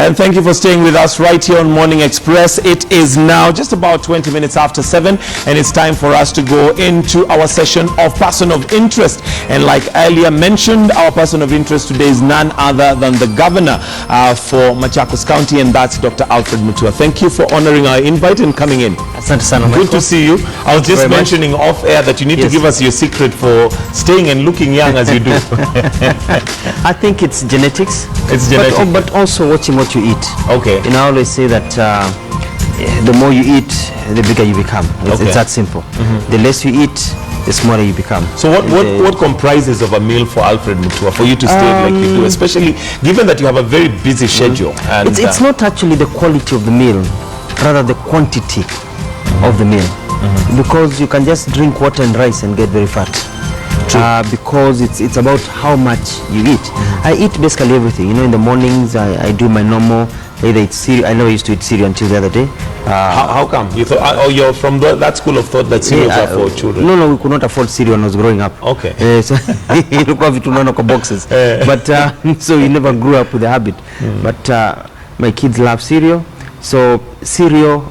And thank you for staying with us right here on Morning Express. It is now just about 20 minutes after 7, and it's time for us to go into our session of Person of Interest. And like earlier mentioned, our person of interest today is none other than the governor for Machakos County, and that's Dr. Alfred Mutua. Thank you for honoring our invite and coming in. Good to see you. I was just mentioning off air that you need to give us your secret for staying and looking young as you do. I think it's genetics. It's genetics. But also watching what you eat. Okay. And I always say that the more you eat, the bigger you become. It's that simple. The less you eat, the smaller you become. So what comprises of a meal for Alfred Mutua for you to stay like you do, especially given that you have a very busy schedule? And it's not actually the quality of the meal, rather the quantity of the meal. Because you can just drink water and rice and get very fat. Because it's about how much you eat. I eat basically everything. You know, in the mornings I do my normal. Either it's cereal. I never used to eat cereal until the other day. How come? You thought, you're from that school of thought that cereals are for children? No, we could not afford cereal when I was growing up. Okay. So boxes. But so you never grew up with the habit. But my kids love cereal. So cereal,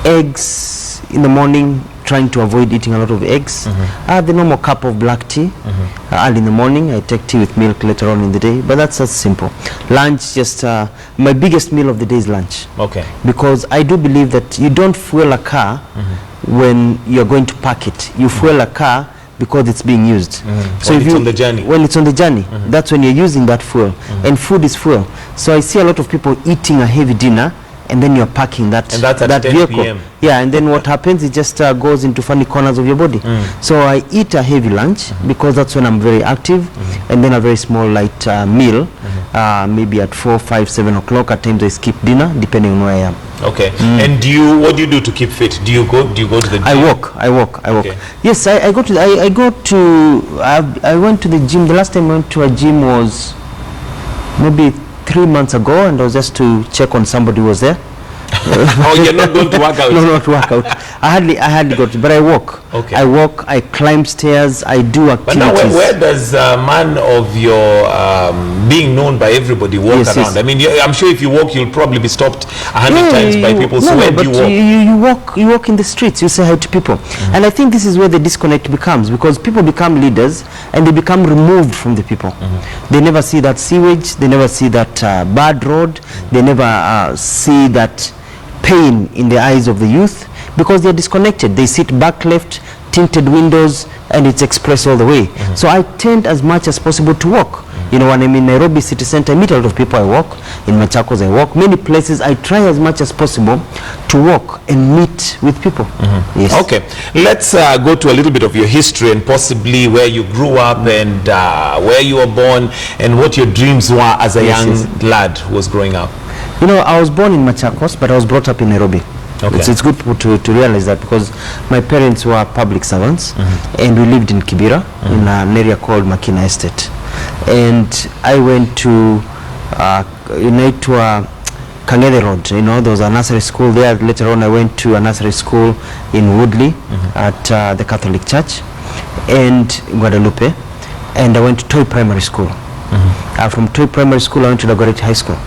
eggs in the morning. Trying to avoid eating a lot of eggs. The normal cup of black tea early in the morning. I take tea with milk later on in the day, but that's simple. Lunch, just my biggest meal of the day is lunch. Okay. Because I do believe that you don't fuel a car when you're going to park it. You fuel a car because it's being used. So when it's on the journey. When it's on the journey, that's when you're using that fuel. And food is fuel. So I see a lot of people eating a heavy dinner, and then you're parking that vehicle. PM. Yeah, and then what happens, it just goes into funny corners of your body. So I eat a heavy lunch because that's when I'm very active, and then a very small light meal, maybe at 4, 5, 7 o'clock. At times I skip dinner depending on where I am. Okay. And what do you do to keep fit? Do you go to the gym? I walk. Okay. Yes, I went to the gym. The last time I went to a gym was maybe 3 months ago, and I was just to check on somebody who was there. Oh, you're not going to work out? No, not to work out. I hardly go to, but I walk. Okay. I walk, I climb stairs, I do activities. But now where does a man of your being known by everybody walk around? I mean, I'm sure if you walk, you'll probably be stopped 100 times by people. So where do you walk? You walk in the streets, you say hi to people. And I think this is where the disconnect becomes, because people become leaders and they become removed from the people. They never see that sewage, they never see that bad road, they never see that pain in the eyes of the youth, because they're disconnected. They sit back left, tinted windows, and it's express all the way. So I tend as much as possible to walk. You know, when I'm in Nairobi city center, I meet a lot of people, I walk. In Machakos, I walk. Many places, I try as much as possible to walk and meet with people. Yes. Okay, let's go to a little bit of your history and possibly where you grew up and where you were born and what your dreams were as a young lad who was growing up. You know, I was born in Machakos, but I was brought up in Nairobi. Okay. It's good to realize that, because my parents were public servants, and we lived in Kibera, in an area called Makina Estate. And I went to Kangede Road. You know, there was a nursery school there. Later on, I went to a nursery school in Woodley at the Catholic Church, and Guadalupe. And I went to Toy Primary School. From Toy Primary School, I went to Dagoretti High School.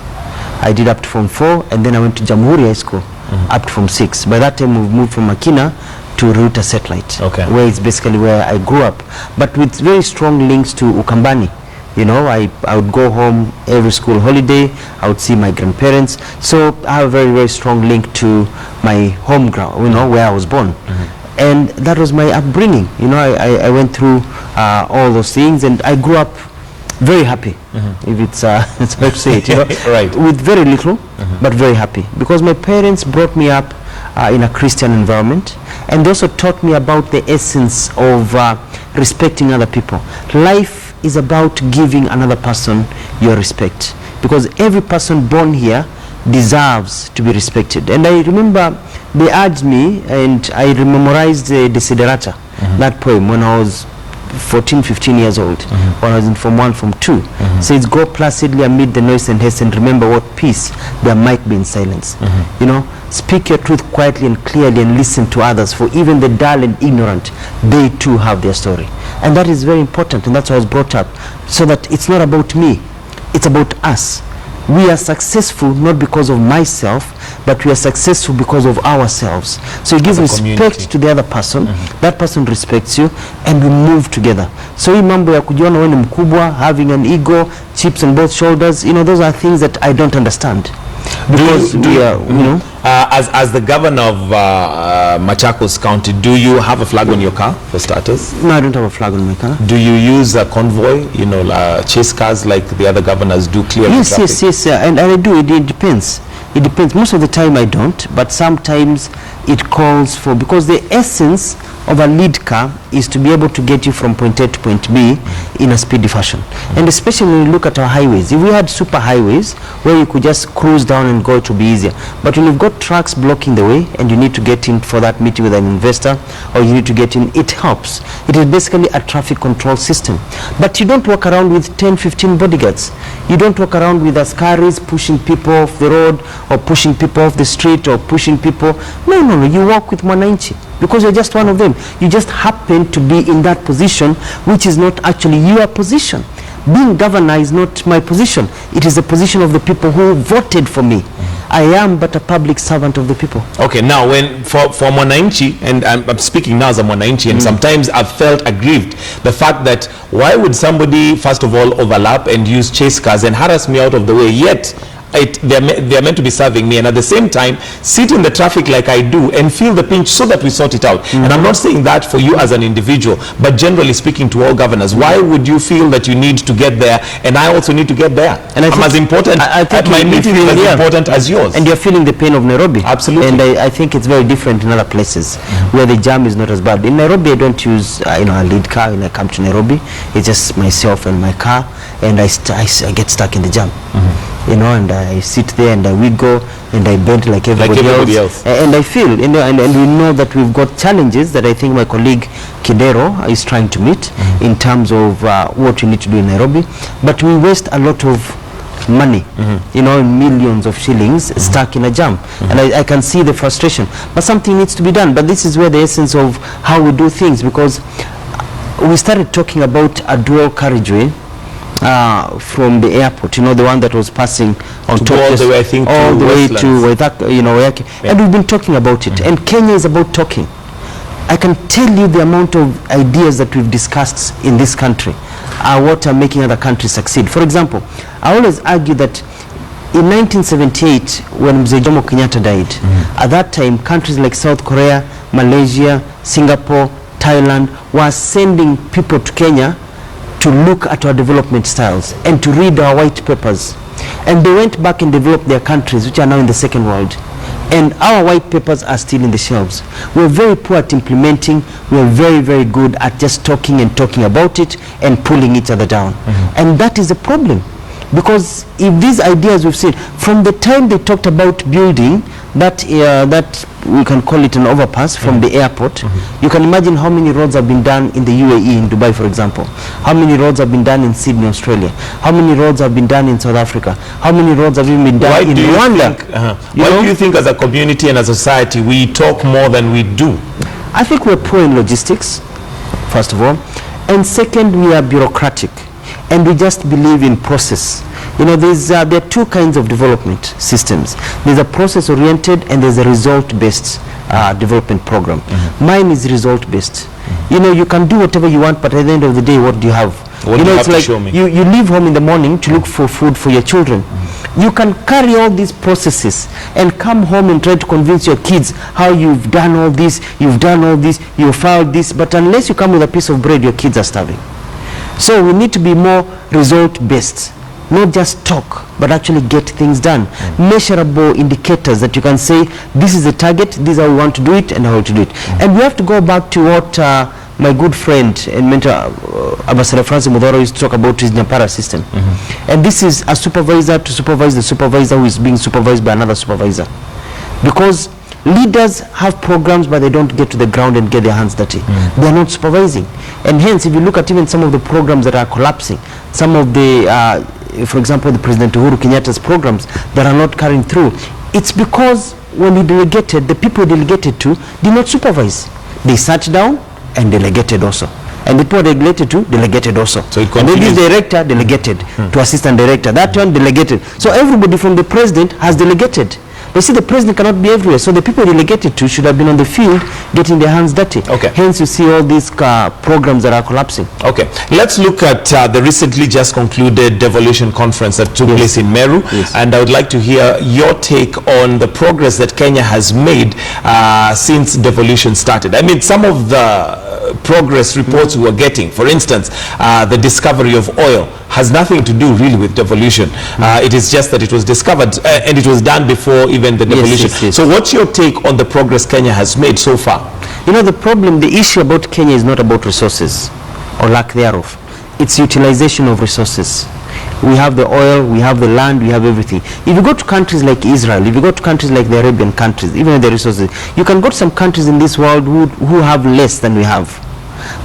I did up to Form 4, and then I went to Jamhuri High School up to Form 6. By that time, we've moved from Makina to Ruta Satellite, where it's basically where I grew up, but with very strong links to Ukambani. You know, I would go home every school holiday. I would see my grandparents. So I have a very, very strong link to my home ground, you know, where I was born. And that was my upbringing. You know, I went through all those things, and I grew up very happy, if it's fair to say it, you know, with very little, but very happy, because my parents brought me up in a Christian environment, and they also taught me about the essence of respecting other people. Life is about giving another person your respect, because every person born here deserves to be respected. And I remember they urged me, and I memorized the Desiderata, that poem, when I was 14, 15 years old, when I was in Form 1, Form 2. Says, go placidly amid the noise and haste, and remember what peace there might be in silence. You know, speak your truth quietly and clearly, and listen to others, for even the dull and ignorant, they too have their story. And that is very important, and that's why I was brought up, so that it's not about me, it's about us. we are successful not because of myself, but we are successful because of ourselves. So you give respect to the other person, that person respects you, and we move together. So hii mambo ya kujiona wewe ni mkubwa, having an ego, chips on both shoulders, you know, those are things that I don't understand. Because as the governor of Machakos County, do you have a flag on your car, for starters? No, I don't have a flag on my car. Do you use a convoy, you know, chase cars like the other governors do, clear traffic? Yes, and I do. It depends. It depends. Most of the time I don't, but sometimes it calls for, because the essence of a lead car is to be able to get you from point A to point B in a speedy fashion. And especially when you look at our highways, if we had super highways where you could just cruise down and go, it would be easier. But when you've got trucks blocking the way and you need to get in for that meeting with an investor, or you need to get in, it helps. It is basically a traffic control system. But you don't walk around with 10, 15 bodyguards. You don't walk around with askaris pushing people off the road, or pushing people off the street, or pushing people. No, you walk with Mwananchi, because you're just one of them. You just happen to be in that position, which is not actually your position. Being governor is not my position. It is the position of the people who voted for me. I am but a public servant of the people. Okay, now when for Mwananchi, and I'm speaking now as a Mwananchi, and sometimes I've felt aggrieved the fact that why would somebody first of all overlap and use chase cars and harass me out of the way, yet they're meant to be serving me, and at the same time sit in the traffic like I do and feel the pinch so that we sort it out. And I'm not saying that for you as an individual, but generally speaking to all governors, why would you feel that you need to get there and I also need to get there? And I'm as important, my meeting is as important as yours. And you're feeling the pain of Nairobi. Absolutely. And I think it's very different in other places where the jam is not as bad. In Nairobi, I don't use a lead car when I come to Nairobi. It's just myself and my car, and I get stuck in the jam. You know, and I sit there and I wiggle and I bend like everybody else. And I feel, you know, and we know that we've got challenges that I think my colleague Kidero is trying to meet in terms of what we need to do in Nairobi. But we waste a lot of money, you know, millions of shillings stuck in a jam. And I can see the frustration. But something needs to be done. But this is where the essence of how we do things, because we started talking about a dual carriageway from the airport, you know, the one that was passing on top, all the way, I think, all the way to Waithaka, you know, and we've been talking about it. And Kenya is about talking. I can tell you the amount of ideas that we've discussed in this country are what are making other countries succeed. For example, I always argue that in 1978, when Mzee Jomo Kenyatta died, at that time, countries like South Korea, Malaysia, Singapore, Thailand were sending people to Kenya to look at our development styles and to read our white papers. And they went back and developed their countries, which are now in the second world. And our white papers are still in the shelves. We're very poor at implementing. We're very, very good at just talking and talking about it and pulling each other down. And that is a problem. Because if these ideas we've seen, from the time they talked about building that we can call it an overpass from the airport, you can imagine how many roads have been done in the UAE, in Dubai, for example. How many roads have been done in Sydney, Australia? How many roads have been done in South Africa? How many roads have even been done in Rwanda? Why do you think as a community and as a society we talk more than we do? I think we're poor in logistics, first of all. And second, we are bureaucratic. And we just believe in process. You know, there are two kinds of development systems. There's a process-oriented and there's a result-based development program. Mine is result-based. You know, you can do whatever you want, but at the end of the day, what do you have? What you do know, you it's have like to show me? you leave home in the morning to look for food for your children. You can carry all these processes and come home and try to convince your kids how you've done all this, you've filed this, but unless you come with a piece of bread, your kids are starving. So we need to be more result-based, not just talk, but actually get things done. Measurable indicators that you can say, this is the target, this is how we want to do it, and how to do it. And we have to go back to what my good friend and mentor, Ambassador Francis Mudhoro, used to talk about his Nyapara system. And this is a supervisor to supervise the supervisor who is being supervised by another supervisor. Because leaders have programs, but they don't get to the ground and get their hands dirty. They are not supervising. And hence, if you look at even some of the programs that are collapsing, some of the, for example, the President Uhuru Kenyatta's programs that are not carrying through, it's because when he delegated, the people he delegated to did not supervise. They sat down and delegated also. And the people delegated to, delegated also. So it and then this continues. director delegated to assistant director. That one delegated. So everybody from the president has delegated. But see, the president cannot be everywhere. So the people delegated to should have been on the field getting their hands dirty. Okay. Hence you see all these programs that are collapsing. Okay, let's look at the recently just concluded devolution conference that took place in Meru. Yes. And I would like to hear your take on the progress that Kenya has made since devolution started. I mean, some of the progress reports we were getting, for instance, the discovery of oil has nothing to do really with devolution. It is just that it was discovered and it was done before even the devolution. Yes. So what's your take on the progress Kenya has made so far? You know, the issue about Kenya is not about resources or lack thereof. It's utilization of resources. We have the oil, we have the land, we have everything. If you go to countries like Israel, if you go to countries like the Arabian countries, even the resources, you can go to some countries in this world who have less than we have,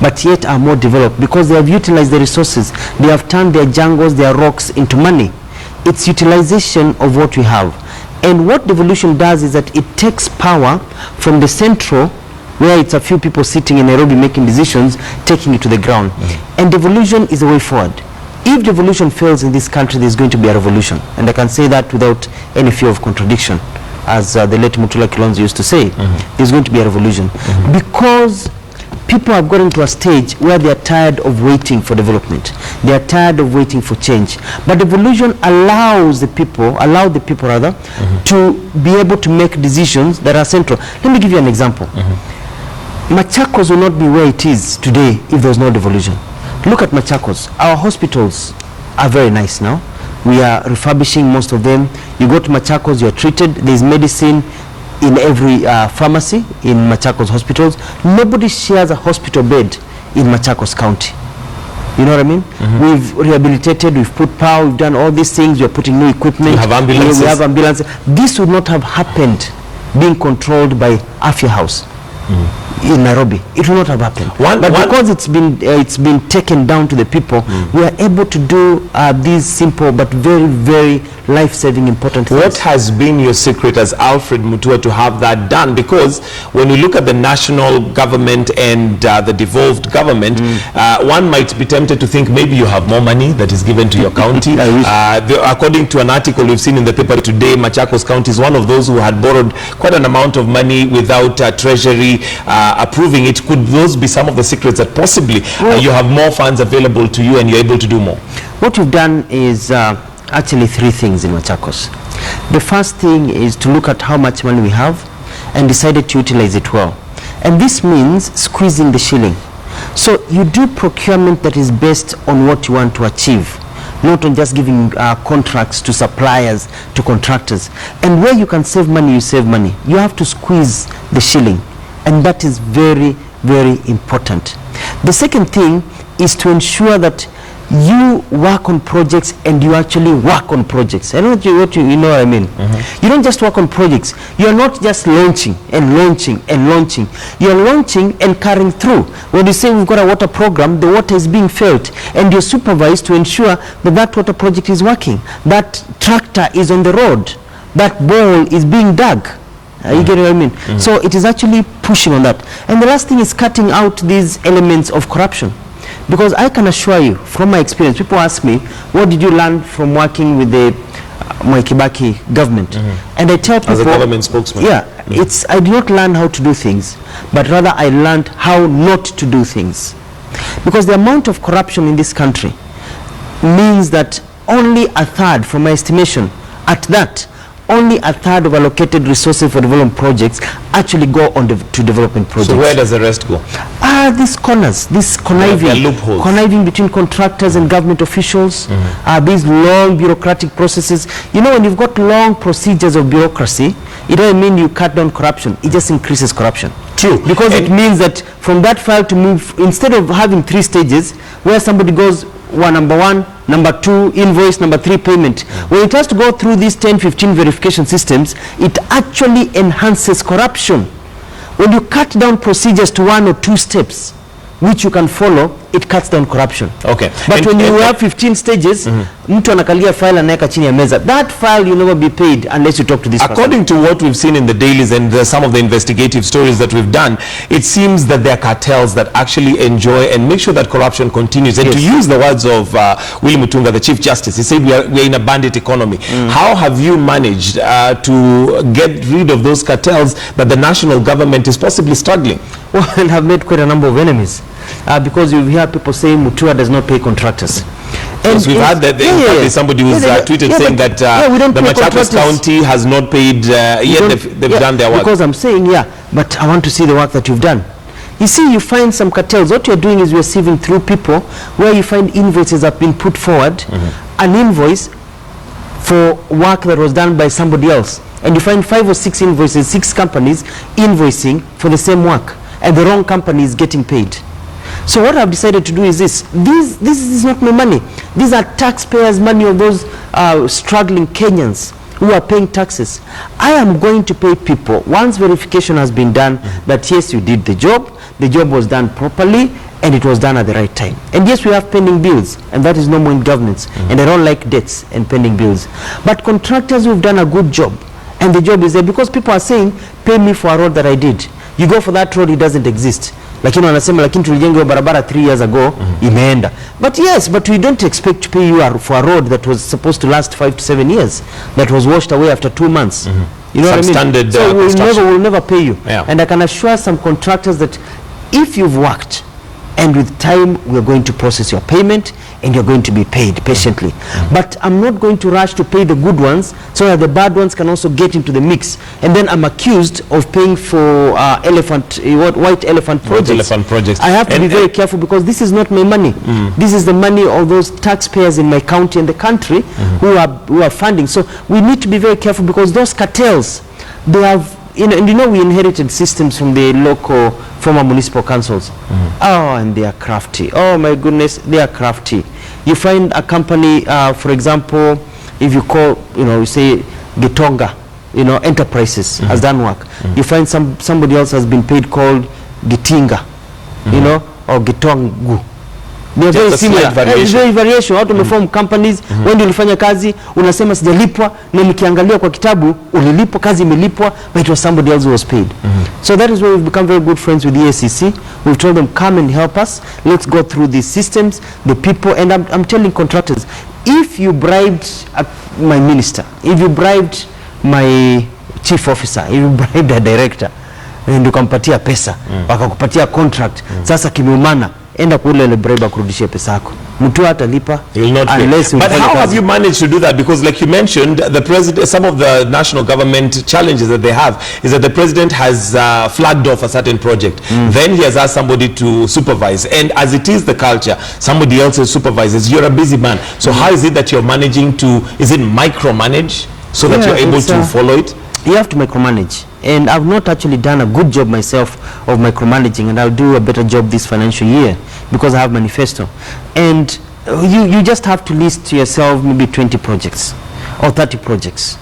but yet are more developed because they have utilized the resources. They have turned their jungles, their rocks into money. It's utilization of what we have. And what devolution does is that it takes power from the central, where it's a few people sitting in Nairobi making decisions, taking it to the ground. And devolution is a way forward. If devolution fails in this country, there's going to be a revolution. And I can say that without any fear of contradiction. As the late Mutula Kilonzo used to say, there's going to be a revolution. Because people have gotten to a stage where they are tired of waiting for development. They are tired of waiting for change. But devolution allows the people, to be able to make decisions that are central. Let me give you an example. Machakos will not be where it is today if there's no devolution. Look at Machakos. Our hospitals are very nice now. We are refurbishing most of them. You go to Machakos, you're treated. There's medicine in every pharmacy in Machakos hospitals. Nobody shares a hospital bed in Machakos County. You know what I mean? We've rehabilitated, we've put power, we've done all these things, we're putting new equipment. We have ambulances. We have ambulances. This would not have happened being controlled by Afya House in Nairobi. It will not have happened. Because it's been taken down to the people, we are able to do these simple but very, very life-saving important things. What has been your secret as Alfred Mutua to have that done? Because when you look at the national government and the devolved government, one might be tempted to think maybe you have more money that is given to your county. According to an article we've seen in the paper today, Machakos County is one of those who had borrowed quite an amount of money without treasury approving it. Could those be some of the secrets that possibly you have more funds available to you and you're able to do more? What we've done is actually three things in Machakos. The first thing is to look at how much money we have and decided to utilize it well. And this means squeezing the shilling. So you do procurement that is based on what you want to achieve, not on just giving contracts to suppliers, to contractors. And where you can save money, you save money. You have to squeeze the shilling. And that is very, very important. The second thing is to ensure that you work on projects and you actually work on projects. I don't know what you know what I mean. You don't just work on projects. You're not just launching and launching and launching. You're launching and carrying through. When you say we've got a water program, the water is being felt and you're supervised to ensure that that water project is working. That tractor is on the road. That bore is being dug. You get what I mean? So it is actually pushing on that. And the last thing is cutting out these elements of corruption. Because I can assure you, from my experience, people ask me, what did you learn from working with the Mwai Kibaki government? And I tell people, as a government spokesman, I did not learn how to do things, but rather I learned how not to do things. Because the amount of corruption in this country means that only a third, from my estimation, at that, only a third of allocated resources for development projects actually go on to development projects. So where does the rest go? These corners, this conniving between contractors and government officials, these long bureaucratic processes. You know, when you've got long procedures of bureaucracy, it doesn't mean you cut down corruption, it just increases corruption. True. Because it means that from that file to move, instead of having 3 stages where somebody goes number 1, number 2 invoice, number 3 payment, when it has to go through these 10-15 verification systems, it actually enhances corruption. When you cut down procedures to 1 or 2 steps which you can follow, it cuts down corruption. Okay. But when you have 15 stages, mtu anakalia file anaweka chini ya meza. That file will never be paid unless you talk to this According to what we've seen in the dailies and some of the investigative stories that we've done, it seems that there are cartels that actually enjoy and make sure that corruption continues. And to use the words of Willie Mutunga, the Chief Justice, he said we're in a bandit economy. How have you managed to get rid of those cartels that the national government is possibly struggling? Well, I've made quite a number of enemies because you hear people saying Mutua does not pay contractors. And we've had that somebody who's tweeted saying that the Machakos County has not paid, yet they've done their work. Because I'm saying, but I want to see the work that you've done. You see, you find some cartels. What you're doing is you're sieving through people where you find invoices have been put forward, an invoice for work that was done by somebody else. And you find 5 or 6 invoices, 6 companies invoicing for the same work, and the wrong company is getting paid. So what I've decided to do is this is not my money. These are taxpayers' money of those struggling Kenyans who are paying taxes. I am going to pay people once verification has been done that yes, you did the job was done properly, and it was done at the right time. And yes, we have pending bills, and that is normal in governance, and I don't like debts and pending bills. But contractors who have done a good job, and the job is there, because people are saying, pay me for a road that I did. You go for that road, it doesn't exist. Lakini wanasema lakini tulijenga barabara 3 years ago, imeenda. But yes, but we don't expect to pay you for a road that was supposed to last 5 to 7 years, that was washed away after 2 months. You know what I mean? So we'll never pay you. And I can assure some contractors that if you've worked, and with time we are going to process your payment, and you're going to be paid patiently. But I'm not going to rush to pay the good ones so that the bad ones can also get into the mix. And then I'm accused of paying for white elephant projects. I have to be very careful, because this is not my money. This is the money of those taxpayers in my county and the country who are funding. So we need to be very careful, because those cartels, they have, and we inherited systems from the local former municipal councils. Oh, and they are crafty. Oh my goodness, they are crafty. You find a company, for example, if you call, you say Gitonga, Enterprises has done work. You find somebody else has been paid called Gitinga, or Gitongu. They are very similar. Very variation. Watu wameform companies, when ulifanya kazi, unasema sijalipwa, na mkiangalia kwa kitabu, ulilipwa, kazi imelipwa, but it was somebody else who was paid. So that is why we've become very good friends with the EACC. We've told them, come and help us. Let's go through these systems, the people, and I'm telling contractors, if you bribed my minister, if you bribed my chief officer, if you bribed a director, and ukampatia pesa, wakakupatia contract, sasa kimeumana, enda kule ile bribe kurudishia pesa yako. Mutua atalipa unless. But how have you managed to do that? Because like you mentioned, the president, some of the national government challenges that they have is that the president has flagged off a certain project. Then he has asked somebody to supervise, and as it is the culture, somebody else supervises. You're a busy man. So how is it that you're managing to, is it micromanage so that you're able to follow it? You have to micromanage, and I've not actually done a good job myself of micromanaging, and I'll do a better job this financial year because I have manifesto. And you just have to list to yourself maybe 20 projects or 30 projects,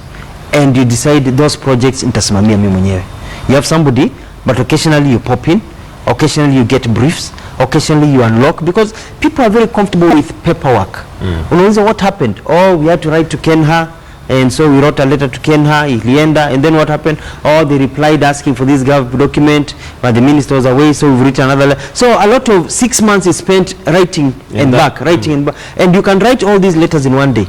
and you decide those projects nitasimamia mimi mwenyewe. You have somebody, but occasionally you pop in, occasionally you get briefs, occasionally you unlock, because people are very comfortable with paperwork. Unaweza, what happened? Oh, we had to write to Kenha, and so we wrote a letter to Kenha, Ilienda, and then what happened? Oh, they replied asking for this document, but the minister was away, so we've written another letter. So a lot of 6 months is spent writing and back, and you can write all these letters in one day.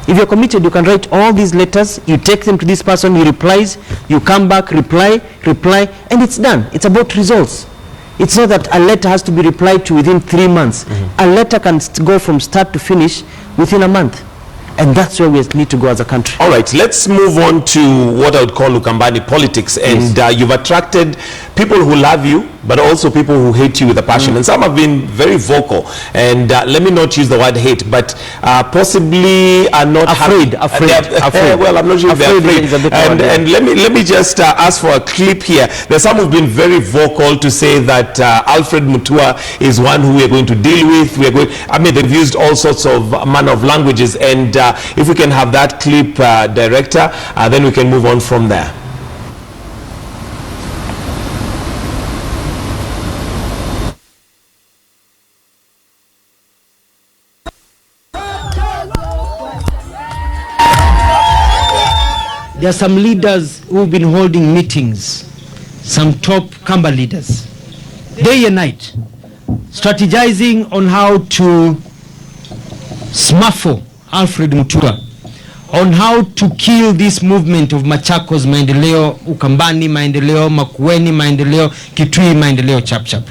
If you're committed, you can write all these letters, you take them to this person, he replies, you come back, reply, and it's done. It's about results. It's not that a letter has to be replied to within 3 months. A letter can go from start to finish within a month. And that's where we need to go as a country. All right, let's move on to what I would call Ukambani politics. And you've attracted people who love you, but also people who hate you with a passion. And some have been very vocal. And let me not use the word hate, but possibly are not afraid. Well, I'm not sure if they're afraid. And let me just ask for a clip here. There's some who've been very vocal to say that Alfred Mutua is one who we're going to deal with. They've used all sorts of manner of languages. And if we can have that clip, director, then we can move on from there. there are some leaders who've been holding meetings, some top Kamba leaders, day and night, strategizing on how to smaffle Alfred Mutua, on how to kill this movement of Machakos Maendeleo, Ukambani Maendeleo, Makueni Maendeleo, Kitui Maendeleo, Chap Chap.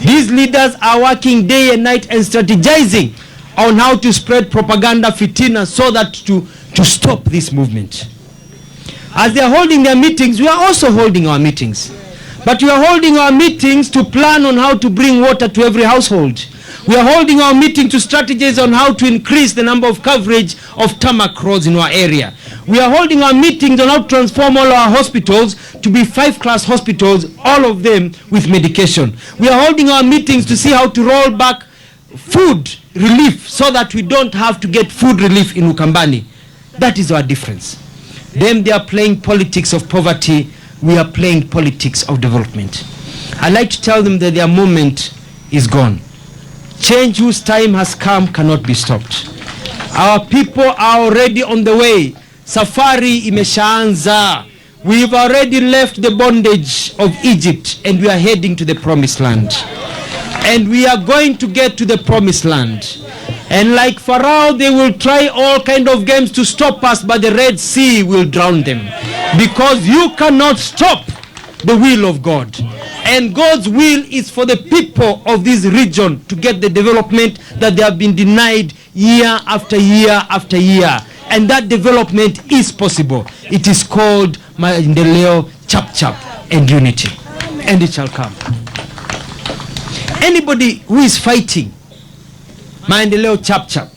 These leaders are working day and night and strategizing on how to spread propaganda fitina so that to stop this movement. As they are holding their meetings, we are also holding our meetings. But we are holding our meetings to plan on how to bring water to every household. We are holding our meeting to strategize on how to increase the number of coverage of tarmac roads in our area. We are holding our meetings on how to transform all our hospitals to be 5-class hospitals, all of them with medication. We are holding our meetings to see how to roll back food relief so that we don't have to get food relief in Ukambani. That is our difference. Them, they are playing politics of poverty. We are playing politics of development. I like to tell them that their moment is gone. Change whose time has come cannot be stopped. Our people are already on the way. Safari imeshaanza. We've already left the bondage of Egypt and we are heading to the promised land. And we are going to get to the promised land. And like Pharaoh, they will try all kind of games to stop us, but the Red Sea will drown them. Because you cannot stop the will of God. And God's will is for the people of this region to get the development that they have been denied year after year after year. And that development is possible. It is called Maendeleo Chap Chap and unity. And it shall come. Anybody who is fighting Maendeleo Chap Chap,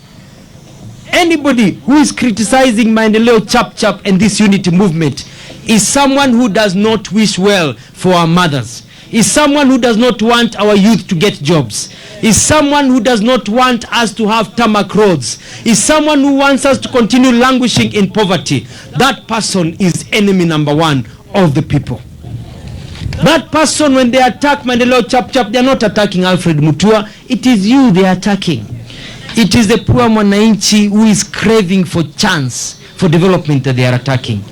anybody who is criticizing Maendeleo Chap Chap and this unity movement is someone who does not wish well for our mothers, is someone who does not want our youth to get jobs, is someone who does not want us to have tarmac roads, is someone who wants us to continue languishing in poverty. That person is enemy number one of the people. That person, when they attack Maendeleo Chap Chap, they are not attacking Alfred Mutua. It is you they are attacking. It is the poor mwananchi who is craving for chance for development that they are attacking.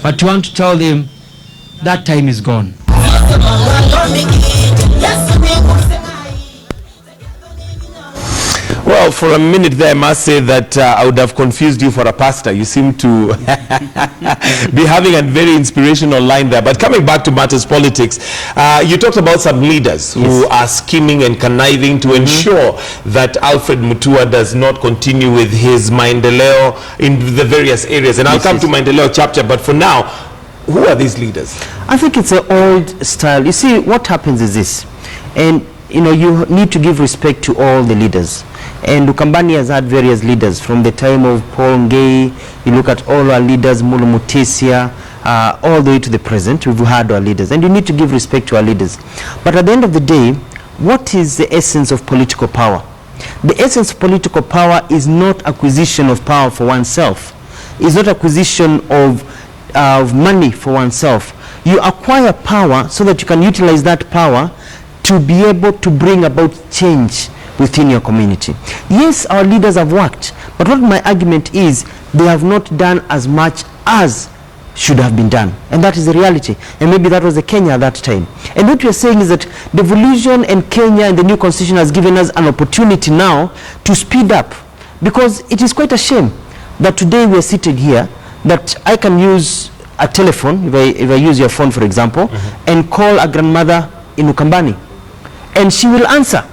But you want to tell them that time is gone. Well, for a minute there, I must say that I would have confused you for a pastor. You seem to be having a very inspirational line there. But coming back to matters politics, you talked about some leaders who are scheming and conniving to ensure that Alfred Mutua does not continue with his Maendeleo in the various areas. And I'll come to Maendeleo Chap Chap, but for now, who are these leaders? I think it's an old style. You see, what happens is this, and you know, you need to give respect to all the leaders. And Ukambani has had various leaders from the time of Paul Ngei. You look at all our leaders, Mulu Mutesia, all the way to the present. We've had our leaders, and you need to give respect to our leaders. But at the end of the day, what is the essence of political power? The essence of political power is not acquisition of power for oneself. It's not acquisition of money for oneself. You acquire power so that you can utilize that power to be able to bring about change within your community. Yes, our leaders have worked, but what my argument is, they have not done as much as should have been done, and that is the reality. And maybe that was the Kenya at that time. And what we are saying is that devolution and Kenya and the new constitution has given us an opportunity now to speed up, because it is quite a shame that today we are sitting here, that I can use a telephone, if I use your phone for example, and call a grandmother in Ukambani, and she will answer.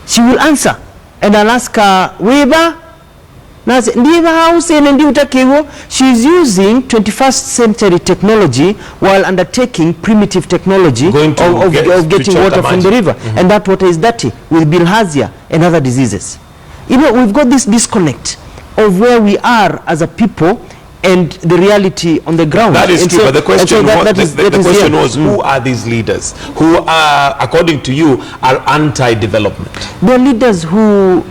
She will answer, and I'll ask her, Weba? She's using 21st century technology while undertaking primitive technology of getting water from the river. And that water is dirty with bilharzia and other diseases. You know, we've got this disconnect of where we are as a people and the reality on the ground. That is true, but the question was, who are these leaders who are, according to you, are anti-development? They're leaders who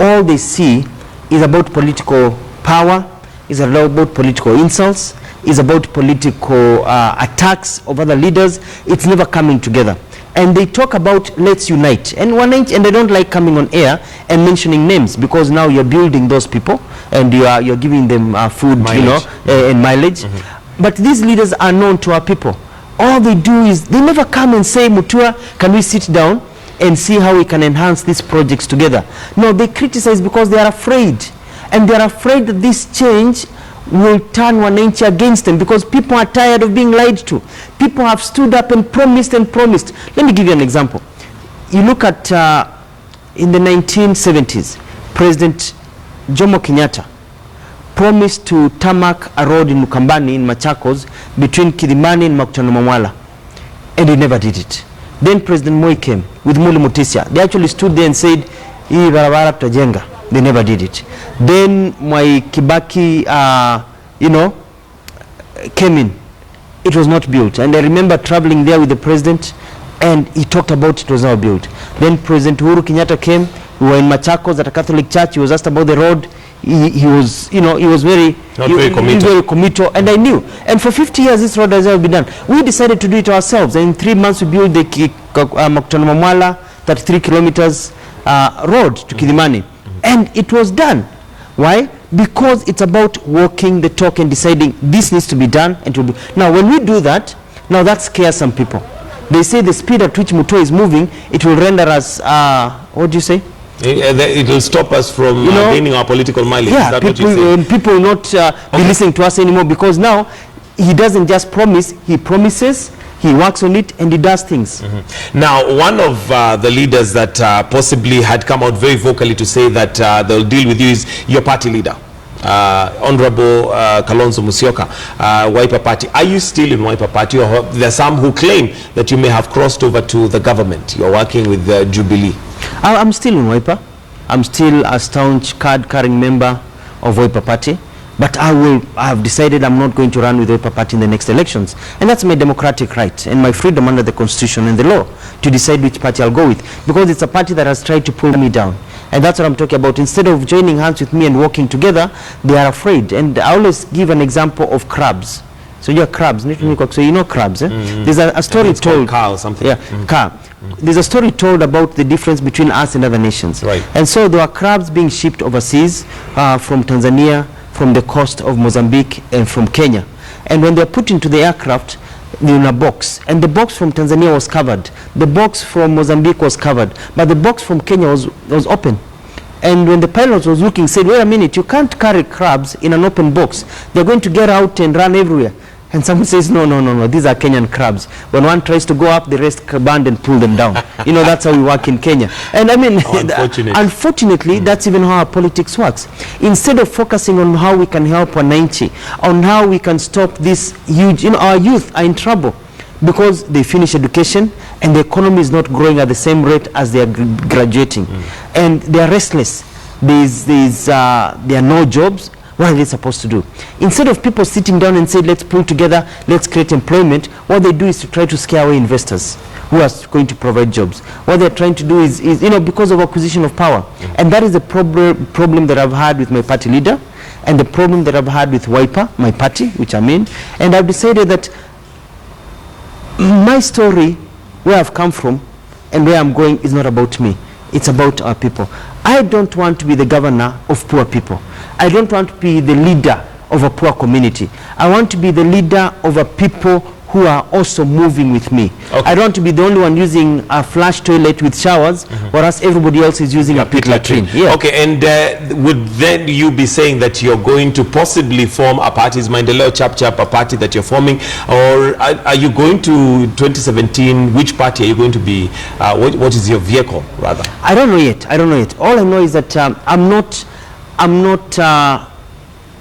all they see is about political power, is about political insults, is about political attacks of other leaders. It's never coming together. and they talk about let's unite. And I don't like coming on air and mentioning names, because now you're building those people and you're giving them food, mileage. And mileage. But these leaders are known to our people. All they do is they never come and say, Mutua, can we sit down and see how we can enhance these projects together? No, they criticize because they are afraid. And they are afraid that this change will turn wananchi against them, because people are tired of being lied to. People have stood up and promised and promised. Let me give you an example. You look at in the 1970s, President Jomo Kenyatta promised to tarmac a road in Mukambani in Machakos between Kilimani and Makutano Mamwala, and he never did it. Then President Moi came with Muli Mutisia. They actually stood there and said, hii barabara tutajenga. They never did it. Then Mwai Kibaki, came in. It was not built. And I remember traveling there with the president, and he talked about it was not built. Then President Uhuru Kenyatta came. We were in Machakos at a Catholic church. He was asked about the road. He was, he was very committal, and I knew. And for 50 years, this road has never been done. We decided to do it ourselves. And in 3 months, we built the Makutano Mamwala, 33 kilometers road to Kilimani. And it was done. Why? Because it's about walking the talk and deciding this needs to be done. And to be. Now, when we do that, now that scares some people. They say the speed at which Mutua is moving, it will render us, what do you say? It will stop us from gaining our political mileage. Yeah, Is that what you're saying? People will not be listening to us anymore, because now he doesn't just promise, he promises, he works on it, and he does things. Now, one of the leaders that possibly had come out very vocally to say that they'll deal with you is your party leader, Honorable Kalonzo Musyoka, Wiper Party. Are you still in Wiper Party, or there are some who claim that you may have crossed over to the government? You're working with Jubilee. I'm still in Wiper. I'm still a staunch card-carrying member of Wiper Party. But I have decided I'm not going to run with Wiper Party in the next elections. And that's my democratic right and my freedom under the Constitution and the law to decide which party I'll go with. Because it's a party that has tried to pull me down. And that's what I'm talking about. Instead of joining hands with me and working together, they are afraid. And I always give an example of crabs. So you're crabs. So you know crabs, eh? There's a story told. Car or something. Yeah, car. There's a story told about the difference between us and other nations. Right. And so there were crabs being shipped overseas from Tanzania, from the coast of Mozambique, and from Kenya. And when they were put into the aircraft, they're in a box. And the box from Tanzania was covered. The box from Mozambique was covered. But the box from Kenya was open. And when the pilot was looking, said, wait a minute, you can't carry crabs in an open box. They're going to get out and run everywhere. And someone says, no, these are Kenyan crabs. When one tries to go up, the rest band and pull them down. That's how we work in Kenya. And I mean, unfortunately, that's even how our politics works. Instead of focusing on how we can help wananchi, on how we can stop this huge, our youth are in trouble because they finish education and the economy is not growing at the same rate as they are graduating. And they are restless. There are no jobs. What are they supposed to do? Instead of people sitting down and say, let's pull together, let's create employment, what they do is to try to scare away investors who are going to provide jobs. What they're trying to do is because of acquisition of power. And that is the problem that I've had with my party leader, and the problem that I've had with Wiper, my party, which I'm in. And I've decided that my story, where I've come from and where I'm going, is not about me. It's about our people. I don't want to be the governor of poor people. I don't want to be the leader of a poor community. I want to be the leader of a people who are also moving with me. Okay. I don't want to be the only one using a flush toilet with showers, whereas everybody else is using a pit latrine. Yeah. Okay, and would then you be saying that you're going to possibly form a party, is Maendeleo Chap, a party that you're forming, or are you going to 2017, which party are you going to be, what is your vehicle, rather? I don't know yet. All I know is that I'm not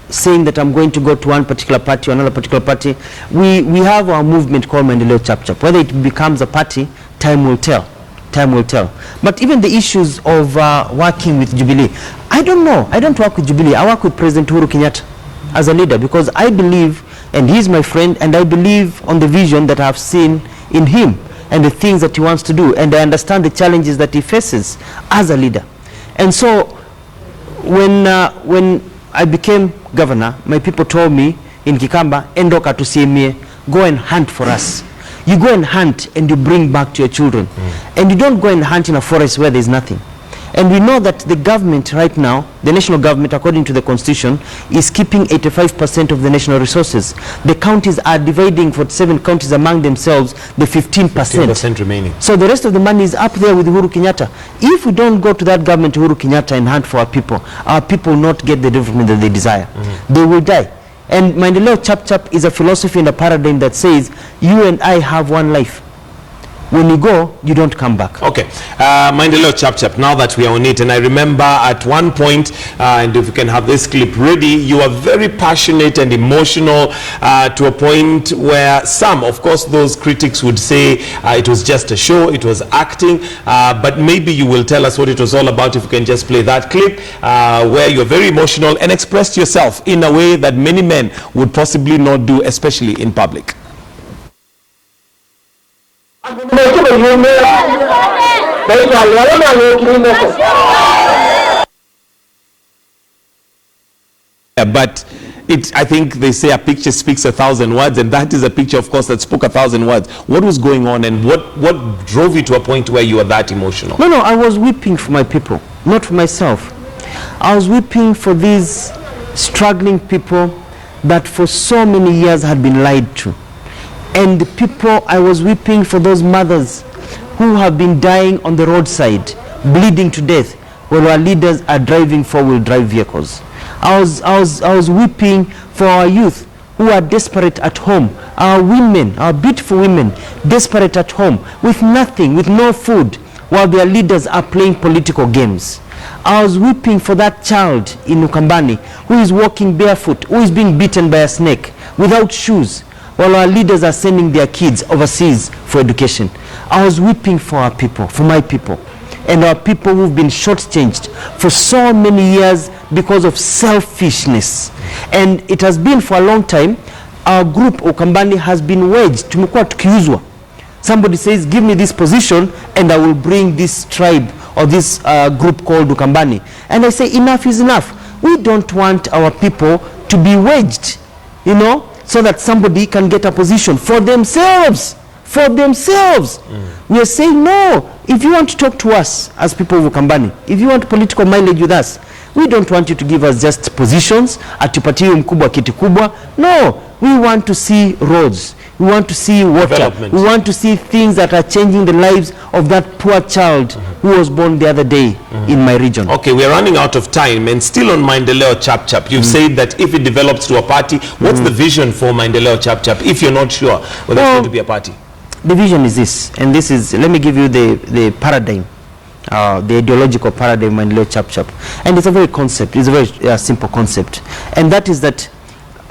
saying that I'm going to go to one particular party or another particular party. We have our movement called Maendeleo Chap. Whether it becomes a party, time will tell. But even the issues of working with Jubilee, I don't know. I don't work with Jubilee. I work with President Uhuru Kenyatta as a leader, because I believe, and he's my friend, and I believe on the vision that I've seen in him and the things that he wants to do, and I understand the challenges that he faces as a leader. And so when I became governor, my people told me in Kikamba, Endoka to CMA, go and hunt for us. You go and hunt and you bring back to your children. And you don't go and hunt in a forest where there's nothing. And we know that the government right now, the national government, according to the constitution, is keeping 85% of the national resources. The counties are dividing 47 counties among themselves, the 15%. 15% remaining. So the rest of the money is up there with Uhuru Kenyatta. If we don't go to that government, Uhuru Kenyatta, and hunt for our people will not get the development that they desire. They will die. And Maendeleo Chap is a philosophy and a paradigm that says, you and I have one life. When you go, you don't come back. Okay. Maendeleo Chap, now that we are on it, and I remember at one point, and if we can have this clip ready, you are very passionate and emotional to a point where some, of course, those critics would say it was just a show, it was acting, but maybe you will tell us what it was all about if you can just play that clip where you're very emotional and expressed yourself in a way that many men would possibly not do, especially in public. But I think they say a picture speaks 1,000 words, and that is a picture, of course, that spoke 1,000 words. What was going on, and what drove you to a point where you were that emotional? No, I was weeping for my people, not for myself. I was weeping for these struggling people that for so many years had been lied to. And the people, I was weeping for those mothers who have been dying on the roadside, bleeding to death, while our leaders are driving four-wheel drive vehicles. I was weeping for our youth who are desperate at home, our women, our beautiful women, desperate at home, with nothing, with no food, while their leaders are playing political games. I was weeping for that child in Ukambani who is walking barefoot, who is being beaten by a snake, without shoes, while our leaders are sending their kids overseas for education. I was weeping for our people, for my people, and our people who've been shortchanged for so many years because of selfishness. And it has been for a long time, our group, Ukambani, has been wedged. Tumekuwa tukiuzwa. Somebody says, give me this position and I will bring this tribe or this group called Ukambani. And I say, enough is enough. We don't want our people to be wedged, you know, so that somebody can get a position for themselves. For themselves. We are saying, no, if you want to talk to us as people of Ukambani, if you want political mileage with us, we don't want you to give us just positions, atupatie mkubwa kiti kubwa. No, we want to see roads. We want to see water. We want to see things that are changing the lives of that poor child who was born the other day in my region. Okay, we are running out of time, and still on Maendeleo Chap. You've said that if it develops to a party, what's the vision for Maendeleo Chap if you're not sure whether it's going to be a party? The vision is this, and this is, let me give you the paradigm, the ideological paradigm, Maendeleo Chap. And it's a very concept, it's a very simple concept. And that is that,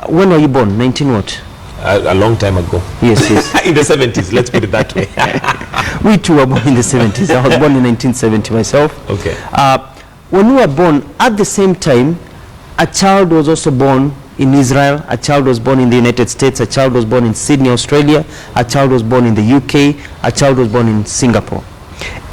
when were you born? 19 what? A long time ago. Yes. In the 70s, let's put it that way. We too were born in the 70s. I was born in 1970 myself. Okay. When we were born, at the same time, a child was also born in Israel, a child was born in the United States, a child was born in Sydney, Australia, a child was born in the UK, a child was born in Singapore.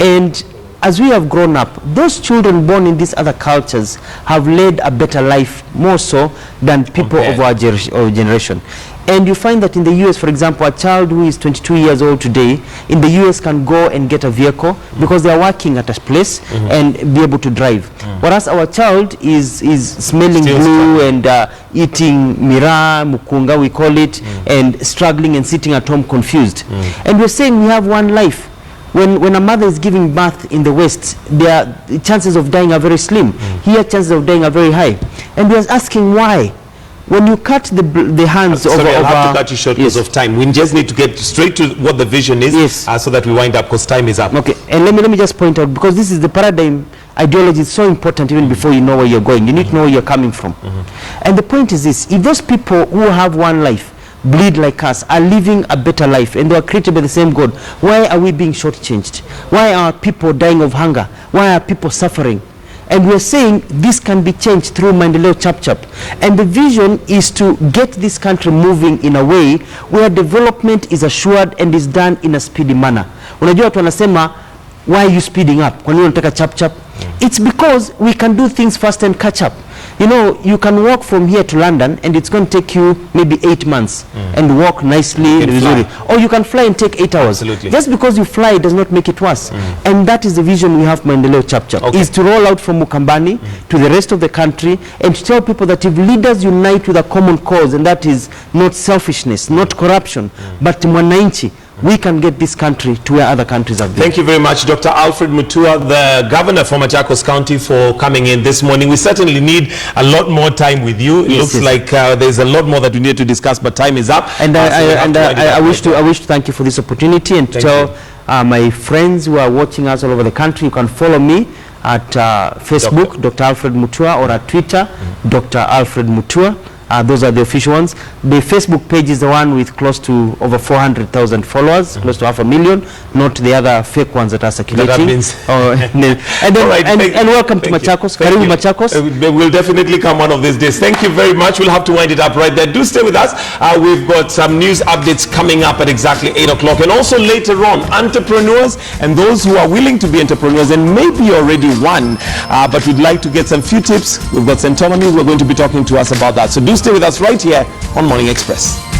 And as we have grown up, those children born in these other cultures have led a better life, more so than people of our generation. And you find that in the US, for example, a child who is 22 years old today, in the US can go and get a vehicle because they are working at a place and be able to drive. Whereas our child is smelling glue and eating miraa, mukunga, we call it, and struggling and sitting at home confused. And we're saying we have one life. When a mother is giving birth in the West, the chances of dying are very slim. Here, chances of dying are very high. And we are asking why. When you cut the hands Sorry, I'll have to cut you short because of time. We just need to get straight to what the vision is so that we wind up because time is up. Okay, and let me just point out, because this is the paradigm ideology is so important even before you know where you're going. You need to know where you're coming from. And the point is this, if those people who have one life, bleed like us, are living a better life, and they are created by the same God, why are we being shortchanged? Why are people dying of hunger? Why are people suffering? And we're saying this can be changed through Maendeleo Chap. And the vision is to get this country moving in a way where development is assured and is done in a speedy manner. Unajua watu wanasema, why are you speeding up? Kwa nini unataka chap? It's because we can do things fast and catch up. You know, you can walk from here to London and it's going to take you maybe 8 months and walk nicely in Missouri. Or you can fly and take 8 hours. Absolutely. Just because you fly does not make it worse. And that is the vision we have Maendeleo Chapchap, is to roll out from Mukambani to the rest of the country and to tell people that if leaders unite with a common cause, and that is not selfishness, not corruption, but mwananchi, we can get this country to where other countries have been. Thank you very much, Dr. Alfred Mutua, the governor for Machakos County, for coming in this morning. We certainly need a lot more time with you. It looks like there's a lot more that we need to discuss, but time is up. And I wish to thank you for this opportunity and to tell my friends who are watching us all over the country, you can follow me at Facebook, Dr. Alfred Mutua, or at Twitter, Dr. Alfred Mutua. Those are the official ones. The Facebook page is the one with close to over 400,000 followers, close to 500,000, not the other fake ones that are circulating. And welcome to Machakos. Karibu Machakos. We'll definitely come one of these days. Thank you very much. We'll have to wind it up right there. Do stay with us. We've got some news updates coming up at exactly 8 o'clock. And also later on, entrepreneurs and those who are willing to be entrepreneurs and maybe already one, but we'd like to get some few tips. We've got Centonomy who are going to be talking to us about that. So do stay with us right here on Morning Express.